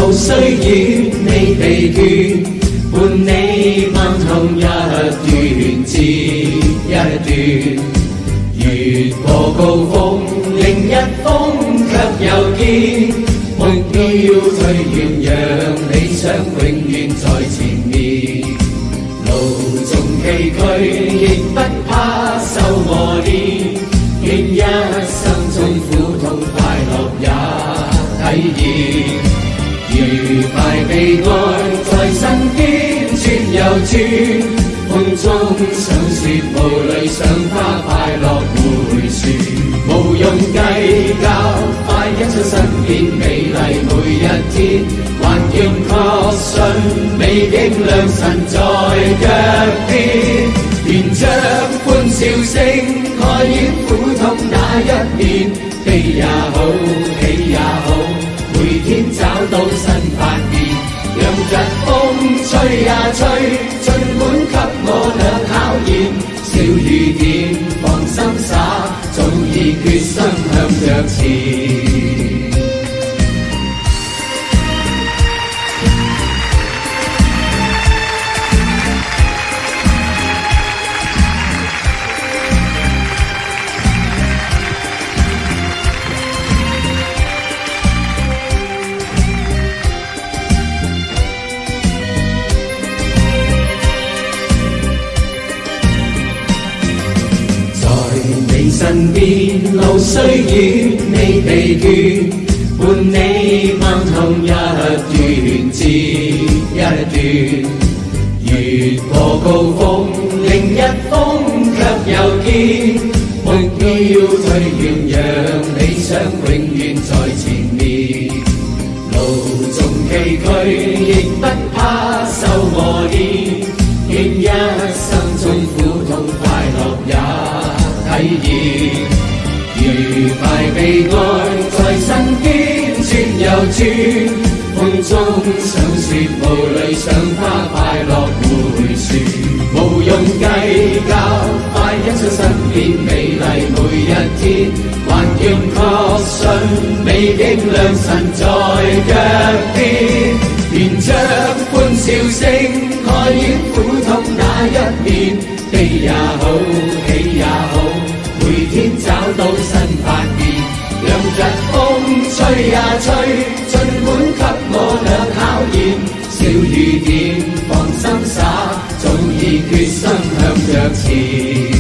路雖遠未疲倦，伴你漫行一段接一段，越過高峰，另一峰卻又見，目標最遠，讓理想永遠在前面。路縱崎嶇，亦不怕受磨練，願一生中苦痛快樂也體驗。愉快被愛在身邊轉又轉，風中想說無淚賞花快樂回旋，無用計較，快欣賞身邊美麗每一天，還要確信美景良辰在腳邊，沿着歡笑聲蓋掩苦痛那一面，悲也好，喜也好，每天找到新發現，讓日風吹呀吹，盡管給我倆考驗，小雨點放心灑，早已決心向着前。你身邊路雖遠未疲倦，伴你漫行一段接一段，越過高峰，另一峰卻又見，目標最遠，讓理想永遠在前面。路縱崎嶇，亦不怕受磨練，願一生中苦痛快樂也體驗，愉快被愛在身邊轉又轉，風中想說無淚賞花快樂回旋，無用計較，快欣賞身邊美麗每一天，還要確信美景良辰在腳邊，沿着歡笑聲蓋掩苦痛那一面，悲也好，喜也好，每天找到新發現，讓日風吹呀吹，盡管給我倆考驗，小雨點放心灑，早已決心向着前。